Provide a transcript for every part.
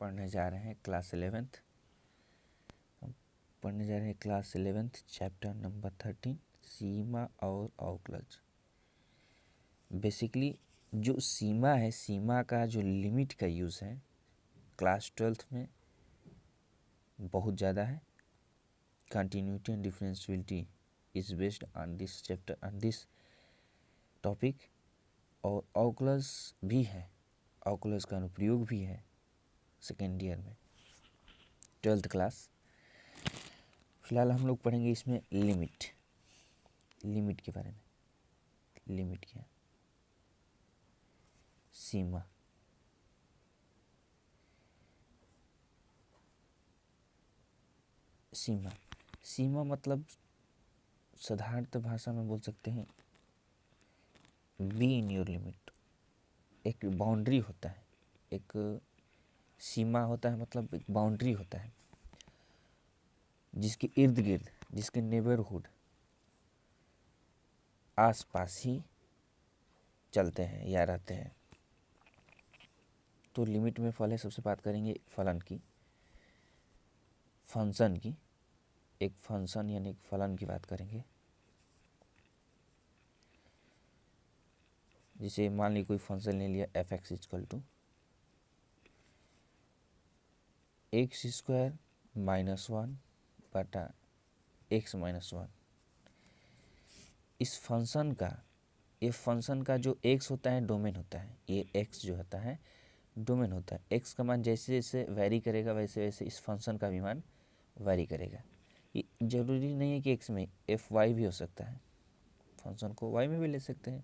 पढ़ने जा रहे हैं क्लास 11th। हम पढ़ने जा रहे हैं क्लास 11th चैप्टर नंबर 13 सीमा और अवकलज। बेसिकली जो सीमा है, सीमा का जो लिमिट का यूज़ है क्लास 12th में बहुत ज़्यादा है। Continuity and differentiability is based on this chapter, on this topic. और अवकलज भी है, अवकलज का अनुप्रयोग भी है सेकेंड ईयर में 12th क्लास। फिलहाल हम लोग पढ़ेंगे इसमें लिमिट, लिमिट के बारे में। लिमिट क्या, सीमा। सीमा, सीमा मतलब साधारणतः भाषा में बोल सकते हैं बी इन योर लिमिट। एक बाउंड्री होता है, एक सीमा होता है, मतलब एक बाउंड्री होता है जिसके इर्द गिर्द, जिसके नेबरहुड आस पास ही चलते हैं या रहते हैं। तो लिमिट में पहले सबसे बात करेंगे फलन की, फंक्शन की। एक फंक्शन यानी एक फलन की बात करेंगे। जैसे मान ली कोई फंक्शन ले लिया f x equal to x square minus 1 बटा एक्स माइनस 1। इस फंक्शन का, ये फंक्शन का जो एक्स होता है डोमेन होता है, ये एक्स जो होता है डोमेन होता है। एक्स का मान जैसे जैसे वैरी करेगा वैसे वैसे इस फंक्शन का भी मान वैरी करेगा। ये जरूरी नहीं है कि एक्स में, एफ वाई भी हो सकता है, फंक्शन को वाई में भी ले सकते हैं।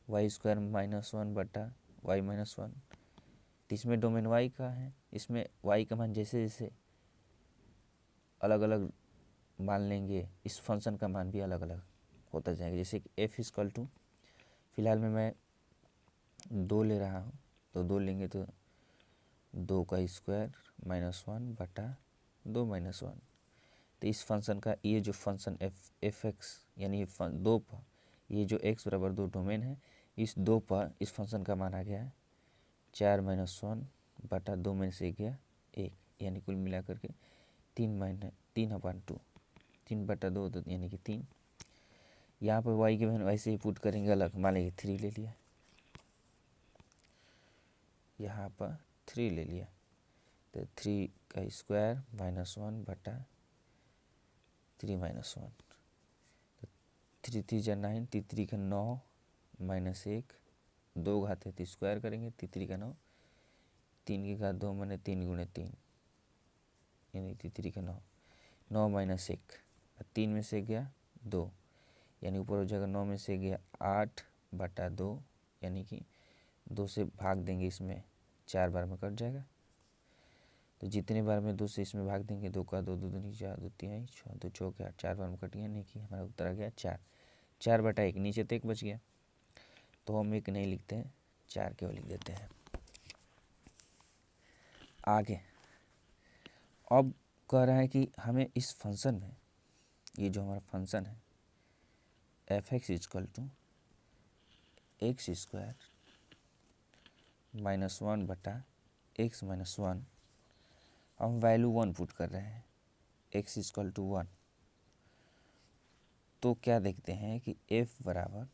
वाई स्क्वायर माइनस 1 बटा वाई माइनस 1, इसमें डोमेन वाई का है, इसमें वाई का मान जैसे जैसे अलग अलग मान लेंगे इस फंक्शन का मान भी अलग अलग होता जाएगा। जैसे कि एफ इक्वल टू, फिलहाल में मैं 2 ले रहा हूँ, तो 2 लेंगे तो 2 का स्क्वायर माइनस 1 बटा 2 माइनस 1। तो इस फंक्शन का ये जो फंक्शन एफ एक्स यानी 2 पर, ये जो x बराबर 2 डोमेन है, इस 2 पर इस फंक्शन का मान आ गया है 4 माइनस 1 बटा 2 में से गया 1, यानी कुल मिला करके 3/2, 3 बटा 2 तो यानी कि 3। यहाँ पर y के वैल्यू वैसे ही पुट करेंगे अलग, मान लीजिए 3 ले लिया, यहाँ पर 3 ले लिया, तो 3 का स्क्वायर माइनस 1 बटा 3 माइनस 1, तो 3 3 जा 9, 3 का 9 माइनस 1, 2 घात है तो स्क्वायर करेंगे, 3 का 9, 3 की घात 2 मैंने 3 गुणे 3 यानी 3 का 9, 9 माइनस 1, 3 में से गया 2, यानी ऊपर हो जाएगा 9 में से गया 8 बटा 2, यानी कि 2 से भाग देंगे इसमें 4 बार में कट जाएगा। तो जितने बार में 2 से इसमें भाग देंगे, 2 का 2 2 दूनी 4, 2 3 6, 2 चौक 8, 4 बार में कट गया, यानी कि हमारा उत्तर आ गया 4। 4 बटा 1, नीचे तो 1 बच गया, तो हम 1 नहीं लिखते हैं, 4 केवल लिख देते हैं। आगे अब कह रहा है कि हमें इस फंक्शन में, ये जो हमारा फंक्शन है f x equal to x square minus 1 बटा एक्स माइनस 1, हम वैल्यू 1 पुट कर रहे हैं, एक्स इक्वल टू 1। तो क्या देखते हैं कि एफ बराबर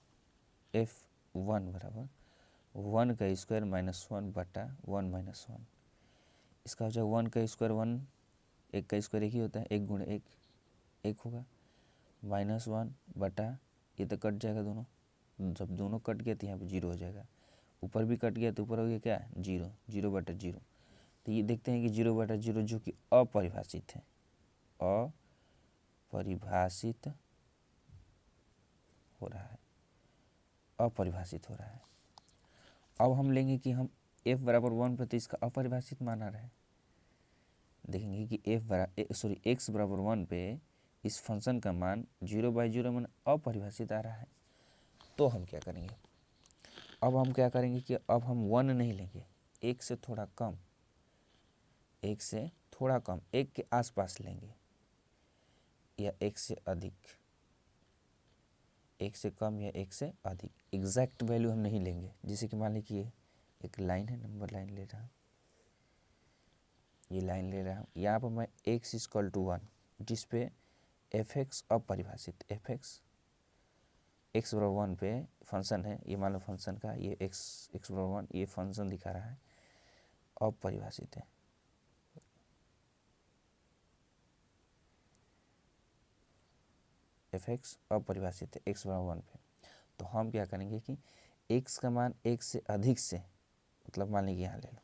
F1 बराबर 1 का स्क्वायर माइनस 1 बटा 1 माइनस 1। इसका हो जाएगा 1 का स्क्वायर 1, 1 का स्क्वायर 1 ही होता है, 1 गुणे 1 1 होगा, माइनस 1 बटा, ये तो कट जाएगा दोनों, जब दोनों कट गया तो यहाँ पे 0 हो जाएगा, ऊपर भी कट गया तो ऊपर हो गया क्या 0, 0 बटा 0। तो ये देखते हैं कि 0 बटा 0 जो कि अपरिभाषित है, अपरिभाषित हो रहा है, अपरिभाषित हो रहा है। अब हम लेंगे कि हम f बराबर 1 पर, तो इसका अपरिभाषित मान आ रहा है। देखेंगे कि x बराबर 1 पे इस फंक्शन का मान 0/0 मान अपरिभाषित आ रहा है। तो हम क्या करेंगे, अब हम क्या करेंगे कि अब हम 1 नहीं लेंगे, 1 से थोड़ा कम, 1 से थोड़ा कम, 1 के आसपास लेंगे, या 1 से अधिक, 1 से कम या 1 से अधिक। एग्जैक्ट वैल्यू हम नहीं लेंगे। जैसे कि मान लीजिए एक लाइन है, नंबर लाइन ले रहा, ये लाइन ले रहा हूँ, यहाँ पर मैं x इक्वल टू 1 जिस पे एफ एक्स अपरिभाषित, एफ एक्स एक्स बराबर 1 पे फंक्शन है, ये मान लो फंक्शन का ये एक्स बराबर 1 ये फंक्शन दिखा रहा है, अपरिभाषित है। एफ एक्स अपरिभाषित है एक्स बराबर 1 पे। तो हम क्या करेंगे कि x का मान एक से अधिक से, मतलब मान लीजिए यहाँ ले लो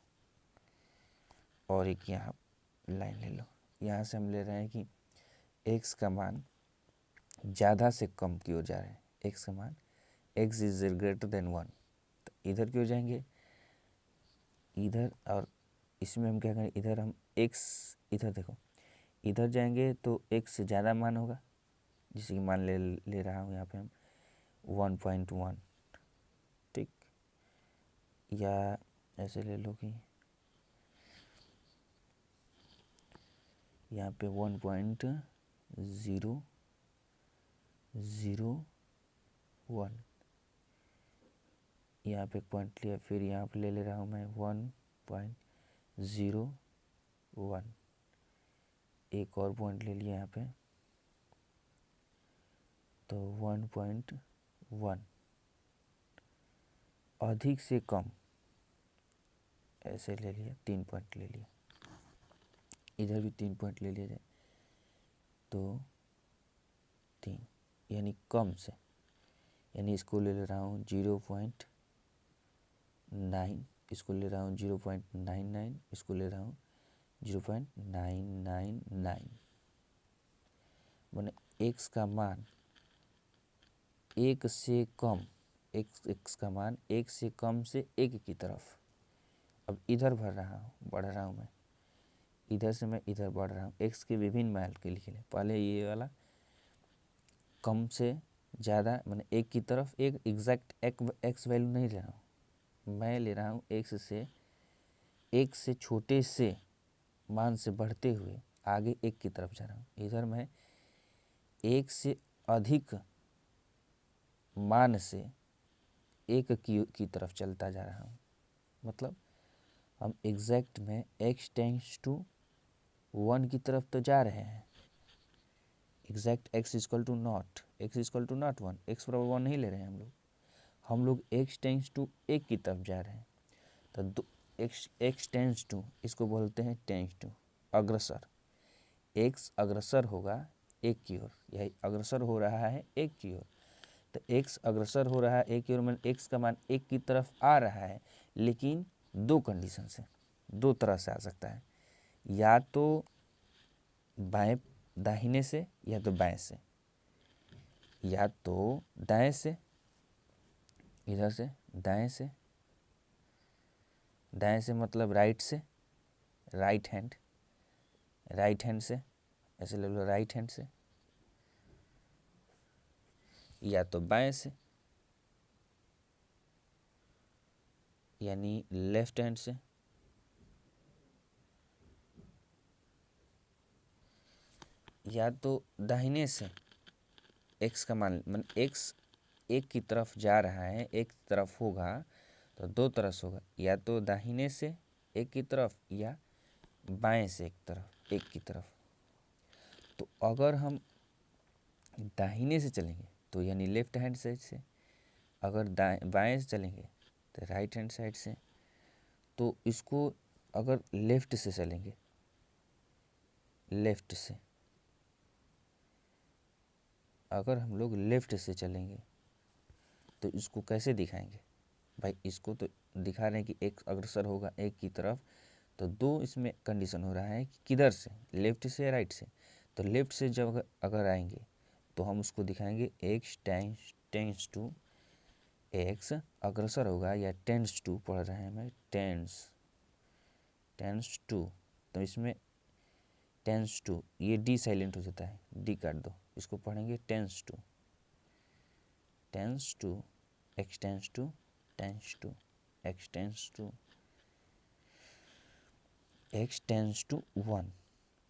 और एक यहाँ लाइन ले लो, यहाँ से हम ले रहे हैं कि x का मान ज़्यादा से कम की ओर जा रहे हैं, x का मान x इज ग्रेटर देन 1। तो इधर क्यों जाएंगे, इधर, और इसमें हम क्या करें, इधर हम x, इधर देखो इधर जाएंगे तो x से ज़्यादा मान होगा, जैसे कि मान ले रहा हूँ यहाँ पे हम 1.1, ठीक, या ऐसे ले लो कि यहाँ पे 1.001, यहाँ पे पॉइंट लिया, फिर यहाँ पे ले रहा हूँ मैं 1.01, एक और पॉइंट ले लिया यहाँ पे तो 1.1, अधिक से कम ऐसे ले लिया, 3 पॉइंट ले लिया, इधर भी 3 पॉइंट ले लिया जाए तो 3, यानी कम से, यानी इसको ले रहा हूँ 0.9, इसको ले रहा हूँ 0.99, इसको ले रहा हूँ 0.999, माने x का मान एक से कम, x का मान एक से कम से एक की तरफ। अब इधर बढ़ रहा हूँ मैं, इधर से मैं इधर बढ़ रहा हूँ, x के विभिन्न मान के लिए पहले ये वाला कम से ज़्यादा, मैंने एक की तरफ, एक एग्जैक्ट x वैल्यू नहीं ले रहा हूँ, मैं ले रहा हूँ x से एक से छोटे से मान से बढ़ते हुए आगे एक की तरफ जा रहा हूँ। इधर मैं एक से अधिक मान से एक की तरफ चलता जा रहा हूँ, मतलब हम एग्जैक्ट में x टेंस टू 1 की तरफ तो जा रहे हैं, exact x equal to not 1, x बराबर 1 नहीं ले रहे हैं हम लोग x टेंस टू 1 की तरफ जा रहे हैं। तो x टेंस टू, इसको बोलते हैं टेंस टू अग्रसर, x अग्रसर होगा एक की ओर, यही अग्रसर हो रहा है एक की ओर। तो x अग्रसर हो रहा है एक की ओर, मैंने x का मान एक की तरफ आ रहा है, लेकिन दो कंडीशन से, दो तरह से आ सकता है, या तो बाएं दाहिने से या तो बाएं से, या तो दाएं से, इधर से दाएं से, दाएं से मतलब राइट से, राइट हैंड से, ऐसे ले लो राइट हैंड से, या तो बाएं से यानी लेफ्ट हैंड से, या तो दाहिने से। x का मान x एक की तरफ जा रहा है, एक तरफ होगा तो दो तरह से होगा, या तो दाहिने से एक की तरफ या बाएं से एक की तरफ। तो अगर हम दाहिने से चलेंगे तो यानी लेफ्ट हैंड साइड से, अगर बाएं से चलेंगे तो राइट हैंड साइड से। तो इसको अगर लेफ्ट से चलेंगे, लेफ्ट से अगर हम लोग लेफ्ट से चलेंगे तो इसको कैसे दिखाएंगे भाई, इसको तो दिखा रहे हैं कि एक अग्रसर होगा एक की तरफ, तो दो इसमें कंडीशन हो रहा है कि किधर से, लेफ्ट से या राइट से। तो लेफ्ट से जब अगर आएंगे तो हम उसको दिखाएंगे x टेंस टू, x अग्रसर होगा या टेंस टू पढ़ रहे हैं मैं, टेंस टू, तो इसमें टेंस टू, ये डी साइलेंट हो जाता है, डी काट दो, इसको पढ़ेंगे tends to x tends to x tends to 1।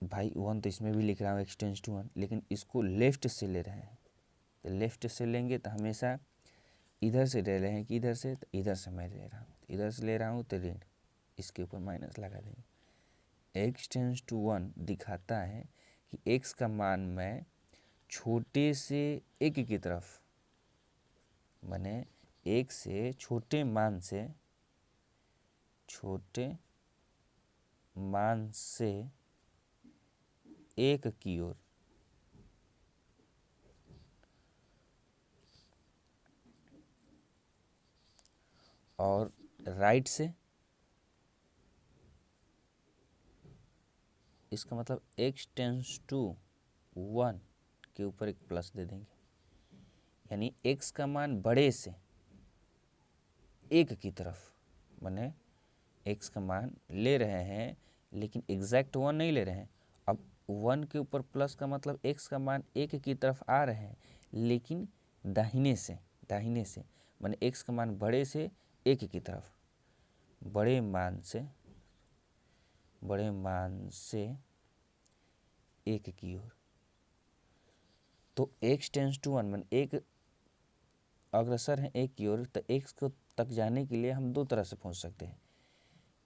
भाई 1 तो इसमें भी लिख रहा हूँ x टेंस टू 1, लेकिन इसको लेफ्ट से ले रहे हैं, तो लेफ्ट से लेंगे तो हमेशा इधर से ले रहे हैं कि इधर से, तो इधर से मैं ले रहा हूँ, इधर से ले रहा हूँ तो ऋण, इसके ऊपर माइनस लगा देंगे, x टेंस टू 1 दिखाता है कि x का मान मैं छोटे से एक की तरफ, माने एक से छोटे मान से एक की ओर, और राइट से, इसका मतलब x टेंस टू 1 के ऊपर एक प्लस दे देंगे, यानी x का मान बड़े से एक की तरफ, माने x का मान ले रहे हैं लेकिन एग्जैक्ट 1 नहीं ले रहे हैं। अब 1 के ऊपर प्लस का मतलब x का मान एक की तरफ आ रहे हैं लेकिन दाहिने से माने x का मान बड़े से एक की तरफ, बड़े मान से एक की ओर। तो x टेंस टू 1 माने एक अग्रसर है एक की ओर, तो x को तक जाने के लिए हम दो तरह से पहुंच सकते हैं।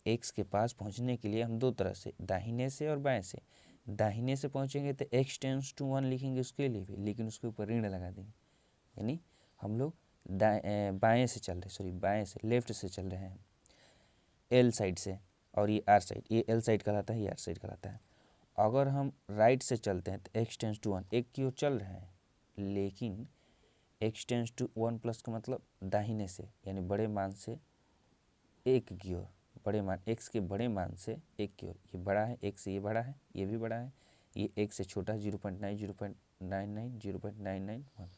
x के पास पहुंचने के लिए हम दो तरह से, दाहिने से और बाएं से। दाहिने से पहुंचेंगे तो x टेंस टू 1 लिखेंगे उसके लिए भी, लेकिन उसके ऊपर ऋण लगा देंगे, यानी हम लोग बाएं से लेफ्ट से चल रहे हैं L साइड से, और ये R साइड, ये L साइड कहलाता है, ये R साइड कहलाता है। अगर हम राइट से चलते हैं तो x टेंस टू 1 एक की ओर चल रहे हैं, लेकिन x टेंस टू 1 प्लस का मतलब दाहिने से, यानी बड़े मान से एक की ओर, बड़े मान x के बड़े मान से एक की ओर। ये बड़ा है, एक से ये बड़ा है, ये भी बड़ा है, ये एक से छोटा 0.9, 0.99, 0.991।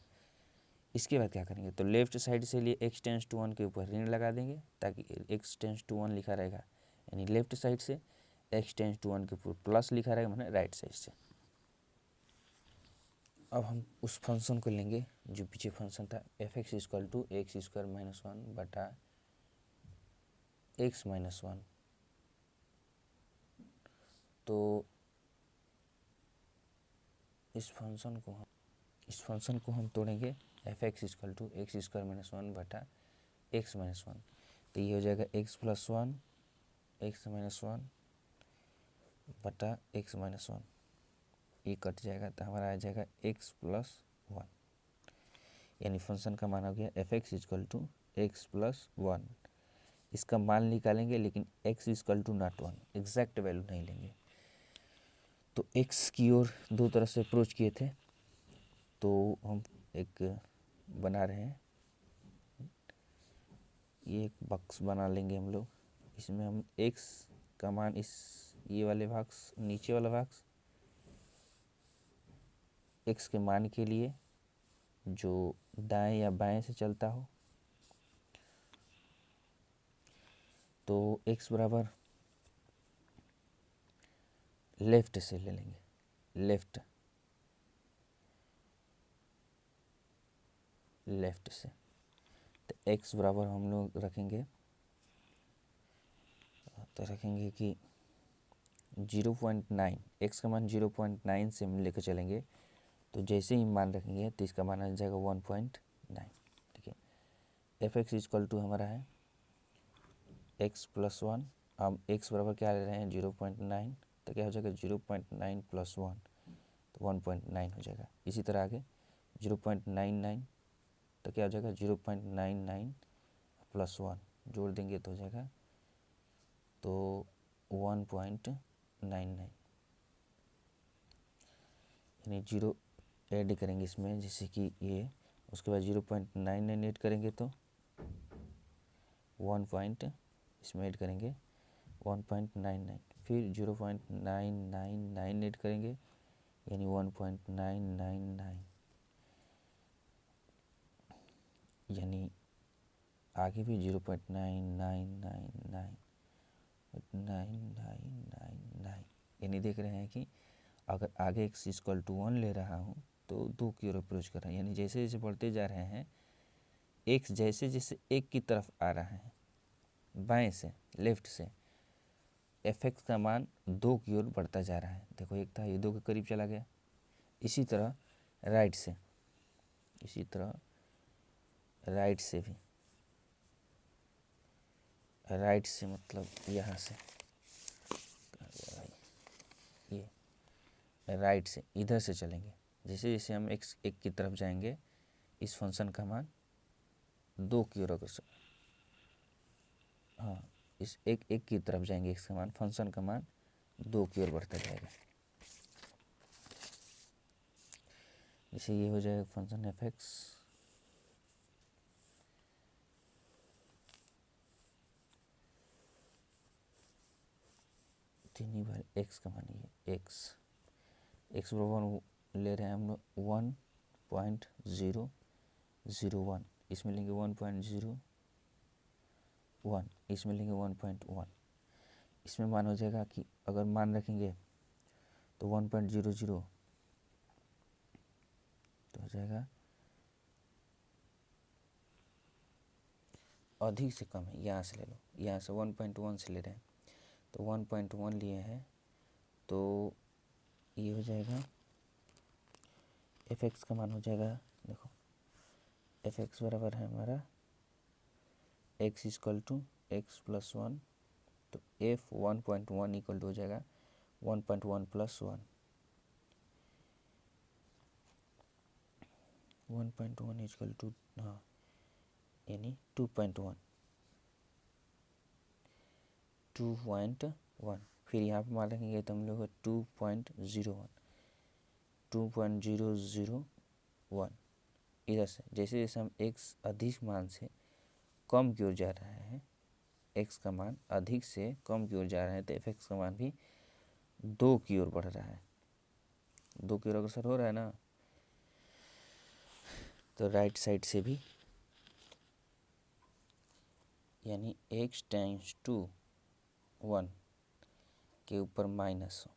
इसके बाद क्या करेंगे, तो लेफ्ट साइड से लिए x टेंस टू 1 के ऊपर ऋण लगा देंगे ताकि x टेंस टू 1 लिखा रहेगा, यानी लेफ्ट साइड से x टेंस टू 1 के ऊपर प्लस लिखा रहेगा, माने राइट साइड से। अब हम उस फंक्शन को लेंगे जो पीछे फंक्शन था, f(x) equal to x square minus 1 बटा x माइनस 1। तो इस फंक्शन को हम तोड़ेंगे, f(x) equal to x square minus 1 बटा x माइनस 1। तो ये हो जाएगा x प्लस 1 x माइनस 1 बटा x माइनस 1, ये कट जाएगा तो हमारा आ जाएगा x प्लस 1, यानी फंक्शन का मान हो गया f(x) equal to x plus 1। इसका मान निकालेंगे लेकिन x equal to not 1, exact value नहीं लेंगे। तो x की ओर दो तरह से अप्रोच किए थे, तो हम एक बना रहे हैं, ये एक बॉक्स बना लेंगे हम लोग। इसमें हम x का मान इस ये वाले बॉक्स, नीचे वाला बॉक्स x के मान के लिए जो दाएं या बाएं से चलता हो, तो x बराबर लेफ्ट से ले लेंगे, लेफ्ट से। तो x बराबर हम लोग रखेंगे कि 0.9, x का मान 0.9 से हम लेकर चलेंगे, तो जैसे ही मान रखेंगे तो इसका मान आ जाएगा 1.9। ठीक है, f(x) इक्वल टू हमारा है x प्लस 1। हम x बराबर क्या ले रहे हैं 0.9, तो क्या हो जाएगा 0.9 प्लस 1, तो 1.9 हो जाएगा। इसी तरह आगे 0.99, तो क्या हो जाएगा 0.99 प्लस 1, जोड़ देंगे तो हो जाएगा तो 1.99, यानी 0 ऐड करेंगे इसमें, जैसे कि ये, उसके बाद 0.99 ऐड करेंगे तो 1 इसमें ऐड करेंगे 1.99, फिर 0.999 ऐड करेंगे यानी 1.999, यानी आगे भी 0.99999, यानी देख रहे हैं कि अगर आगे x इक्वल टू 1 ले रहा हूँ तो 2 की ओर अप्रोच कर रहा है, यानी जैसे जैसे बढ़ते जा रहे हैं x जैसे जैसे एक की तरफ आ रहा है बाएं से, लेफ्ट से, f(x) का मान 2 की ओर बढ़ता जा रहा है। देखो एक था, ये 2 के करीब चला गया। इसी तरह राइट से भी, राइट से मतलब यहाँ से, राइट से इधर से चलेंगे। जैसे जैसे हम x एक की तरफ जाएंगे इस फंक्शन का मान 2 की ओर अग्रसर, हाँ इस एक की तरफ जाएंगे x का मान, फंक्शन का मान 2 की ओर बढ़ता जाएगा। जैसे ये हो जाएगा फंक्शन एफ एक्स तीन बार एक्स का मान, ये एक्स बराबर ले रहे हैं हम लोग 1.001, इसमें लेंगे 1.01, इसमें लेंगे 1.1, इसमें मान हो जाएगा कि अगर मान रखेंगे तो 1.00 तो हो जाएगा अधिक से कम है, यहाँ से ले लो, यहाँ से 1.1 से ले रहे हैं तो 1.1 लिए हैं तो ये हो जाएगा एफ एक्स का मान हो जाएगा, देखो एफ एक्स बराबर है हमारा x equal to x plus 1, तो एफ 1.1 इक्वल टू हो जाएगा 1.1 प्लस 1, 1.1 इक्वल टू हाँ यानी 2.1, फिर यहाँ पर मान रखेंगे तो हम लोग 2.001 इधर से जैसे जैसे हम x अधिक मान से कम की ओर जा रहा है, x का मान अधिक से कम की ओर जा रहा है तो एफ एक्स का मान भी 2 की ओर बढ़ रहा है, 2 की ओर अग्रसर हो रहा है ना, तो राइट साइड से भी यानी x टेंड्स टू 1 के ऊपर माइनस हो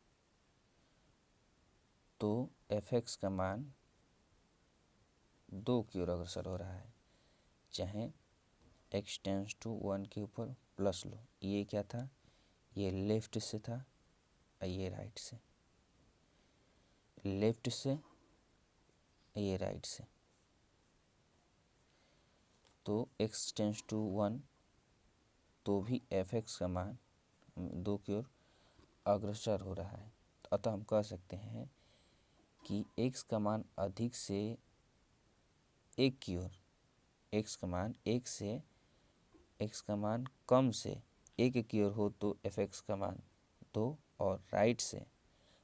तो एफ एक्स का मान 2 की ओर अग्रसर हो रहा है, चाहे x टेंड्स टू 1 के ऊपर प्लस लो, ये क्या था, ये लेफ्ट से था और ये राइट से, लेफ्ट से ये राइट से, तो x टेंड्स टू 1 तो भी एफ एक्स का मान 2 की ओर अग्रसर हो रहा है, अतः हम कह सकते हैं कि x का मान अधिक से 1 की ओर, x का मान 1 से x का मान कम से 1 की ओर हो तो एफ एक्स का मान 2, और राइट से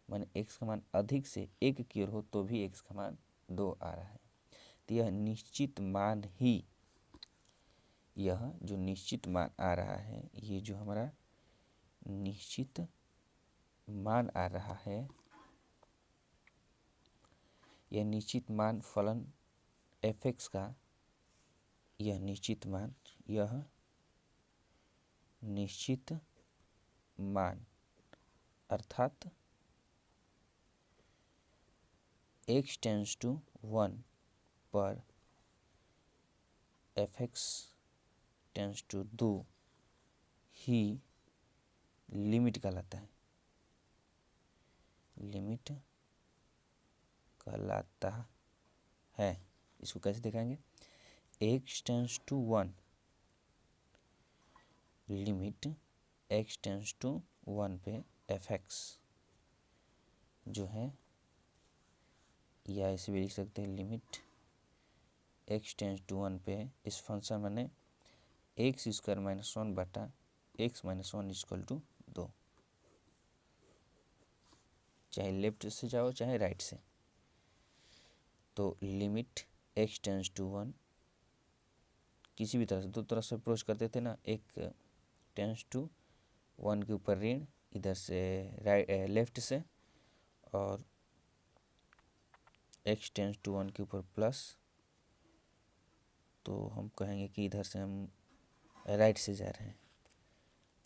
माने x का मान अधिक से 1 की ओर हो तो भी x का मान 2 आ रहा है। तो यह निश्चित मान ही, यह जो निश्चित मान आ रहा है, ये जो हमारा निश्चित मान आ रहा है, यह निश्चित मान फलन एफ एक्स का, यह निश्चित मान, यह निश्चित मान अर्थात x टेंड्स टू 1 पर एफ एक्स टेंड्स टू 2 ही लिमिट कहलाता है, लिमिट कहलाता है। इसको कैसे दिखाएंगे, x tends to 1 limit x tends to 1 पे एफ एक्स जो है, या ऐसे भी लिख सकते हैं लिमिट x टेंड्स टू 1 पे इस फंक्शन माने एक्स स्क्वायर माइनस 1 बटा एक्स माइनस 1 इक्वल टू 2, चाहे लेफ्ट से जाओ चाहे राइट से, तो लिमिट x टेंड्स टू 1 किसी भी तरह से, दो तरह से अप्रोच करते थे ना, एक टेंड्स टू 1 के ऊपर ऋण इधर से राइट लेफ्ट से, और x टेंड्स टू 1 के ऊपर प्लस, तो हम कहेंगे कि इधर से हम राइट से जा रहे हैं,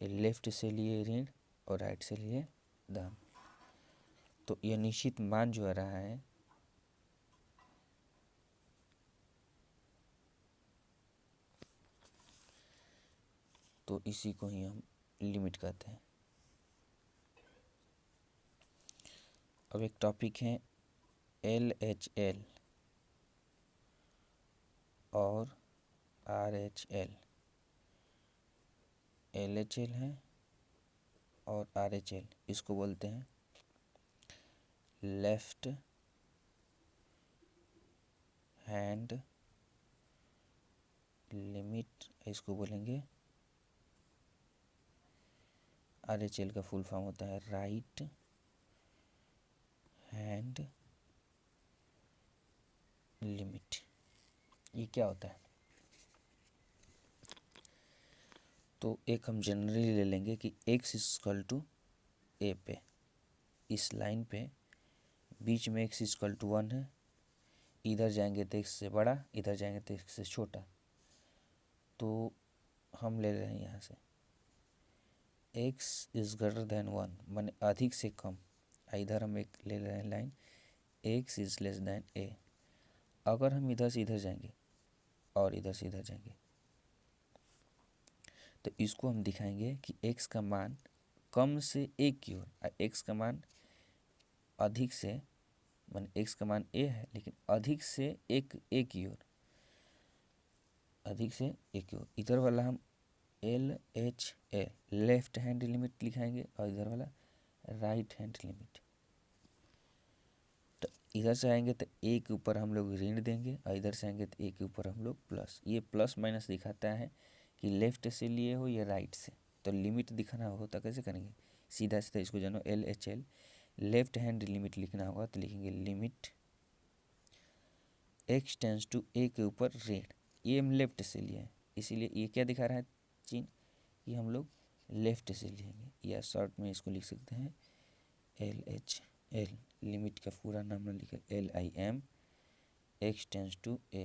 लेफ्ट से लिए ऋण और राइट से लिए धन, तो यह निश्चित मान जो आ रहा है तो इसी को ही हम लिमिट कहते हैं। अब एक टॉपिक है LHL और RHL, LHL है और RHL, इसको बोलते हैं लेफ्ट हैंड लिमिट, इसको बोलेंगे RHL का फुल फॉर्म होता है राइट हैंड लिमिट। ये क्या होता है? तो एक हम जनरली ले लेंगे कि x इक्वल टू a पे, इस लाइन पे बीच में x इक्वल टू 1 है, इधर जाएंगे तो x से बड़ा, इधर जाएंगे तो x से छोटा। तो हम ले रहे हैं यहाँ से x इज़ ग्रेटर देन 1 माने अधिक से कम। इधर हम एक ले रहे हैं line x is less than a। अगर हम इधर से इधर जाएंगे और इधर से इधर जाएंगे तो इसको हम दिखाएंगे कि x का मान कम से a की ओर, x का मान अधिक से, माने x का मान a है लेकिन अधिक से एक a की ओर, अधिक से a की ओर। इधर वाला हम LHL लेफ्ट हैंड लिमिट लिखाएंगे और इधर वाला राइट हैंड लिमिट। तो इधर से आएंगे तो a के ऊपर हम लोग ऋण देंगे और इधर से आएंगे तो a के ऊपर हम लोग प्लस। ये प्लस माइनस दिखाता है कि लेफ्ट से लिए हो या राइट से। तो लिमिट दिखाना हो तो कैसे करेंगे? सीधा सीधा इसको जानो LHL लेफ्ट हैंड लिमिट लिखना होगा तो लिखेंगे limit x tends to a के ऊपर ऋण। ये हम लेफ्ट से लिए हैं इसीलिए ये क्या दिखा रहा है चिन्ह, कि हम लोग लेफ्ट से लिखेंगे, या शॉर्ट में इसको लिख सकते हैं LHL। लिमिट का पूरा नाम ना लिखे LIM x tends to a।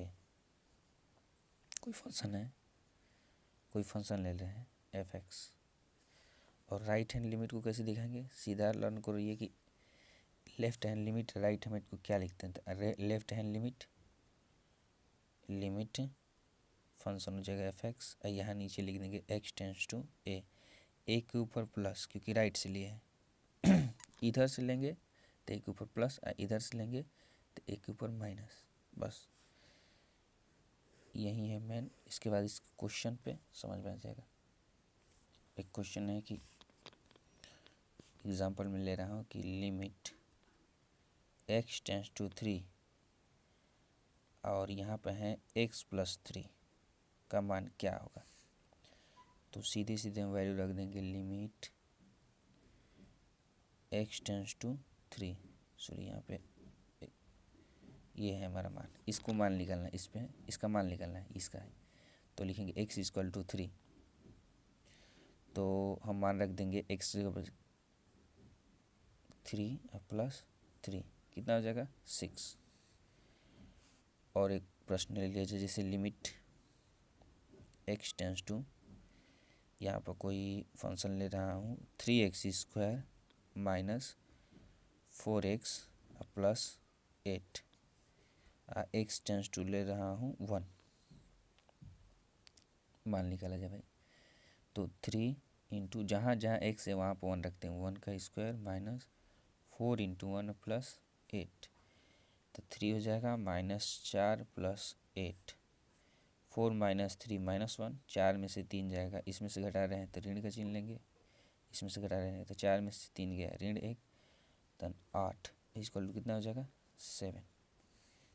कोई फंक्शन है, कोई फंक्शन ले रहे हैं fx। और राइट हैंड लिमिट को कैसे दिखाएंगे? सीधा लर्न करो ये कि left hand limit right hand को क्या लिखते हैं। तो left hand limit limit function हो जाएगा fx और यहाँ नीचे लिख देंगे x tends to a। a के ऊपर प्लस क्योंकि राइट से लिए हैं इधर से लेंगे तो a के ऊपर प्लस, इधर से लेंगे तो a के ऊपर माइनस। बस यही है मेन। इसके बाद इस क्वेश्चन पे समझ में आ जाएगा। एक क्वेश्चन है कि एग्जांपल में ले रहा हूँ कि लिमिट x टेंस टू 3 और यहाँ पे है x प्लस 3 का मान क्या होगा। तो सीधे सीधे हम वैल्यू रख देंगे limit x tends to 3, sorry यहाँ पे ये है हमारा मान, इसको मान निकालना है, इस पे इसका मान निकालना है, इसका है। तो लिखेंगे x इक्वल टू 3। तो हम मान रख देंगे x जगह पर 3 प्लस 3 कितना हो जाएगा 6। और एक प्रश्न ले लिया जाए जैसे लिमिट x टेंस टू, यहाँ पर कोई फंक्शन ले रहा हूँ 3x square minus 4x plus 8, x tends to ले रहा हूँ 1। मान निकाला जाए भाई तो 3 इंटू जहाँ जहाँ x है वहाँ पर 1 रखते हैं, 1 का स्क्वायर माइनस 4 इंटू 1 प्लस 8। तो 3 हो जाएगा -4 प्लस 8। 4 माइनस 3 -1, 4 में से 3 जाएगा, इसमें से घटा रहे हैं तो ऋण का चिन्ह लेंगे, इसमें से घटा रहे हैं तो 4 में से 3 गया ऋण 1, तन 8 इक्वल टू कितना हो जाएगा 7।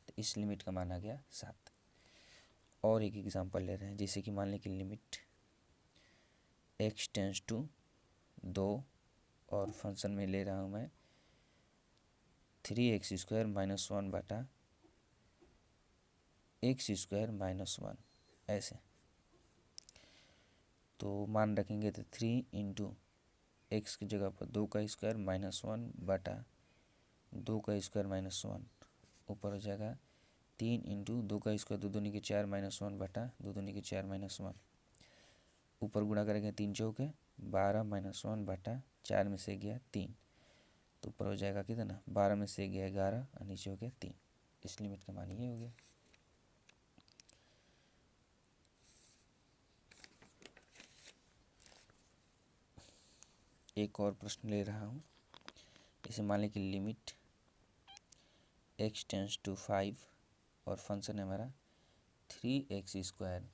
तो इस लिमिट का मान आ गया 7। और एक एग्जांपल ले रहे हैं जैसे कि मान लें कि लिमिट x टेंस टू 2 और फंक्शन में ले रहा हूँ मैं 3x स्क्वायर माइनस 1 बटा x स्क्वायर माइनस 1 ऐसे। तो मान रखेंगे तो 3 इंटू एक्स की जगह पर 2 का स्क्वायर माइनस 1 बटा 2 का स्क्वायर माइनस 1 ऊपर हो जाएगा 3 इंटू 2 का स्क्वायर 2 दूनी के 4 माइनस 1 बटा 2 दूनी के 4 माइनस 1 ऊपर गुणा करेंगे 3 चौके 12 माइनस 1 बटा 4 में से गया 3, तो ऊपर हो जाएगा कितना 12 में से गया 11 और नीचे हो गया 3। इस लिमिट का मान ये हो गया। एक और प्रश्न ले रहा हूँ, इसे मान लें कि लिमिट x टेंस टू 5 और फंक्शन है हमारा 3x square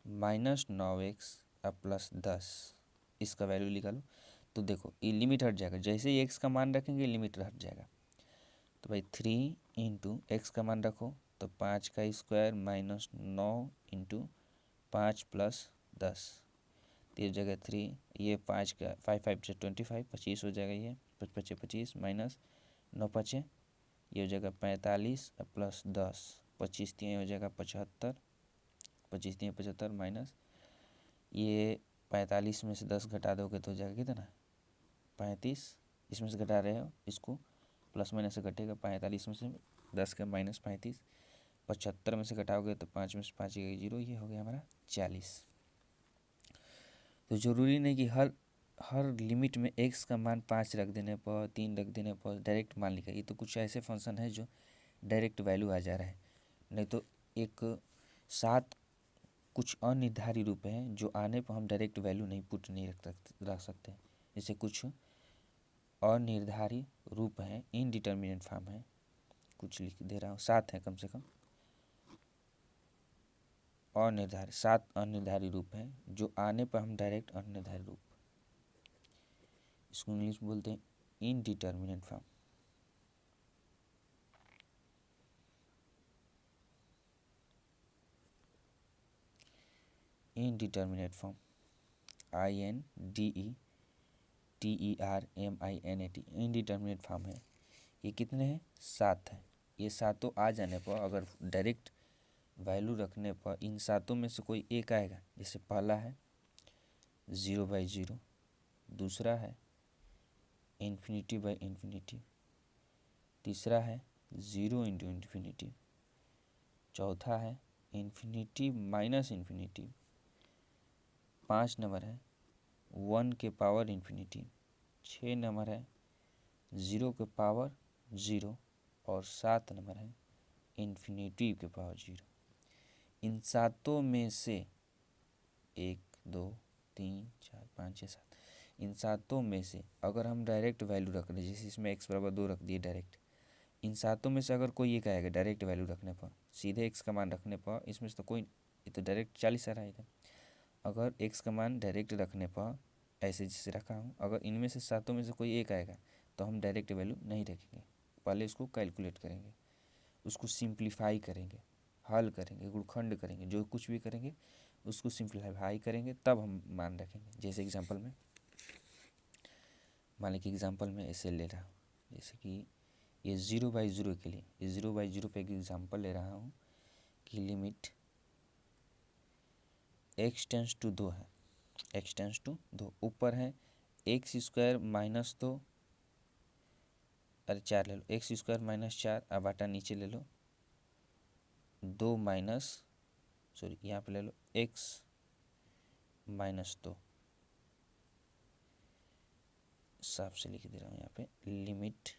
minus 9x plus 10, इसका वैल्यू निकालो। तो देखो ये लिमिट हट जाएगा, जैसे ही एक्स का मान रखेंगे लिमिट हट जाएगा। तो भाई 3 इंटू एक्स का मान रखो तो 5 का स्क्वायर माइनस 9 इंटू 5 प्लस 10, तो ये जगह 3, ये 5 का 5 5 से 25 25 हो जाएगा, ये 5 5 25 माइनस 9 5, ये हो जाएगा 45 प्लस 10 25 3 हो जाएगा 75, 25 3 75 माइनस ये 45 में से 10 घटा दोगे तो हो जाएगा कितना 35, इसमें से घटा रहे हो इसको प्लस माइनस से घटेगा 45 में से 10 का माइनस 35, 75 में से घटाओगे तो 5 में से 5 0, ये हो गया हमारा 40। तो ज़रूरी नहीं कि हर लिमिट में एक्स का मान 5 रख देने पर 3 रख देने पर डायरेक्ट मान लिखा। ये तो कुछ ऐसे फंक्शन है जो डायरेक्ट वैल्यू आ जा रहा है, नहीं तो एक 7 कुछ अनिर्धारित रूप हैं जो आने पर हम डायरेक्ट वैल्यू नहीं पुट नहीं रख सकते। जैसे कुछ अनिर्धारित रूप हैं, इनडिटर्मिनेट फॉर्म है, कुछ लिख दे रहा हूँ 7 है कम से कम, अनिर्धारित 7 अनिर्धारित रूप हैं जो आने पर हम डायरेक्ट अनिर्धारित रूप, इसको इंग्लिश में बोलते हैं indeterminate form. Indeterminate form INDETERMINAT indeterminate form है। ये कितने हैं 7 है। ये सातों आ जाने पर अगर डायरेक्ट वैल्यू रखने पर इन सातों में से कोई एक आएगा। जैसे पहला है 0/0, दूसरा है इन्फिनिटी बाई इन्फिनिटी, तीसरा है 0 इंटू इन्फिनिटी, चौथा है इन्फिनिटी माइनस इन्फिनिटी, 5 नंबर है 1 के पावर इन्फिनिटी, 6 नंबर है 0 के पावर 0 और 7 नंबर है इन्फिनिटी के पावर 0। इन सातों में से 1 2 3 4 5 6 7, इन सातों में से अगर हम डायरेक्ट वैल्यू रख रहे, जैसे इसमें x बराबर 2 रख दिए डायरेक्ट, इन सातों में से अगर कोई एक आएगा डायरेक्ट वैल्यू रखने पर, सीधे x का मान रखने पर, इसमें से तो कोई, ये तो डायरेक्ट 40 आ रहा है इधर, अगर x का मान डायरेक्ट रखने पर ऐसे जैसे रखा हूँ, अगर इनमें से सातों में से कोई एक आएगा तो हम डायरेक्ट वैल्यू नहीं रखेंगे, पहले इसको कैलकुलेट करेंगे, उसको सिंप्लीफाई करेंगे, हल करेंगे, गुणखंड करेंगे, जो कुछ भी करेंगे उसको सिंप्लीफाई करेंगे, तब हम मान रखेंगे। जैसे एग्जांपल में मान लीजिए एग्जांपल में ऐसे ले रहा हूँ, जैसे कि ये 0/0 के लिए, ये 0/0 पे एक एग्जांपल ले रहा हूँ कि लिमिट x टेंस टू 2 है, x टेंस टू 2, ऊपर है x² माइनस 2, अरे 4 ले लो, x² माइनस 4, अब आटा नीचे ले लो 2 माइनस, सॉरी यहाँ पे ले लो x माइनस 2, साफ से लिख दे रहा हूँ यहाँ पे, लिमिट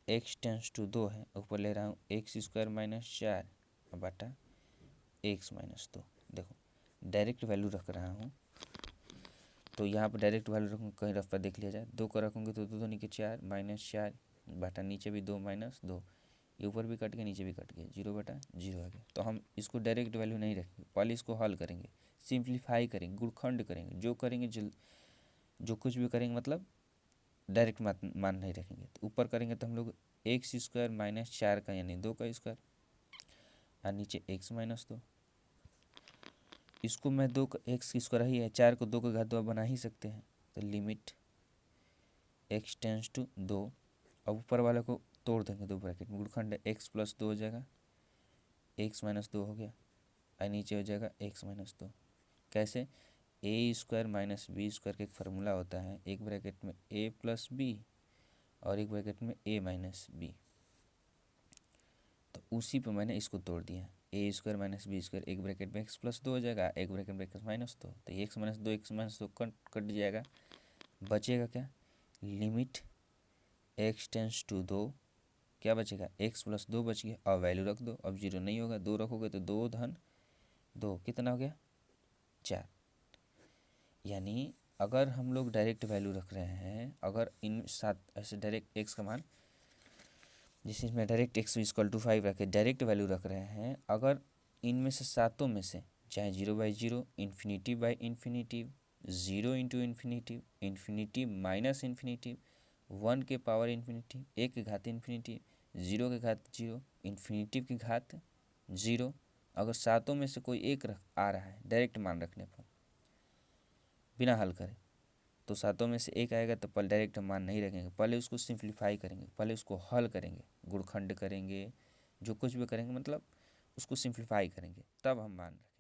x टेंस टू 2 है, ऊपर ले रहा हूँ x² माइनस 4 बटा x माइनस 2। देखो डायरेक्ट वैल्यू रख रहा हूँ तो यहाँ पर डायरेक्ट वैल्यू रखूँगा, कहीं रफ पर देख लिया जाए, 2 का रखूँगे तो 2 2 नीचे 4 माइनस 4 बटा नीचे भी 2 माइनस 2, ये ऊपर भी कट गया नीचे भी कट गया, 0/0 आ गया। तो हम इसको डायरेक्ट वैल्यू नहीं रखेंगे, पहले इसको हल करेंगे, सिंप्लीफाई करेंगे, गुणखंड करेंगे, जो करेंगे जो कुछ भी करेंगे मतलब डायरेक्ट मान नहीं रखेंगे। तो ऊपर करेंगे तो हम लोग x² माइनस 4 का यानी 2 का स्क्वायर और नीचे x माइनस 2, इसको मैं 2 का x² ही है, 4 को 2 का घात 2 बना ही सकते हैं। तो लिमिट x टेंस टू 2, अब ऊपर वाले को तोड़ देंगे, 2 ब्रैकेट में गुणखंड है, x प्लस 2 हो जाएगा, x माइनस 2 हो गया और नीचे हो जाएगा x माइनस 2। कैसे, a² माइनस b² का एक फार्मूला होता है, एक ब्रैकेट में a प्लस b और एक ब्रैकेट में a माइनस b, तो उसी पे मैंने इसको तोड़ दिया, a² माइनस b², एक ब्रैकेट में x प्लस 2 हो जाएगा, एक ब्रैकेट में x माइनस 2, तो ये x माइनस 2 कट जाएगा, बचेगा क्या, लिमिट x टेंस टू 2, क्या बचेगा x प्लस 2 बच गया, और वैल्यू रख दो, अब 0 नहीं होगा, 2 रखोगे तो 2 धन 2 कितना हो गया 4। यानी अगर हम लोग डायरेक्ट वैल्यू रख रहे हैं, अगर इन सात ऐसे डायरेक्ट x का मान, जैसे इसमें डायरेक्ट x = 5 रखे, डायरेक्ट वैल्यू रख रहे हैं, अगर इनमें से सातों में से चाहे 0/0, infinity by infinity, 0 into infinity, infinity minus infinity, 1 के पावर इन्फिनिटी, 1 की घात इन्फिनिटी, 0 की घात 0, इन्फिनिटी की घात 0। अगर सातों में से कोई एक आ रहा है डायरेक्ट मान रखने पर बिना हल करे, तो सातों में से एक आएगा तो पहले डायरेक्ट मान नहीं रखेंगे, पहले उसको सिंप्लीफाई करेंगे, पहले उसको हल करेंगे, गुणखंड करेंगे, जो कुछ भी करेंगे मतलब उसको सिंप्लीफाई करेंगे, तब हम मान रखेंगे।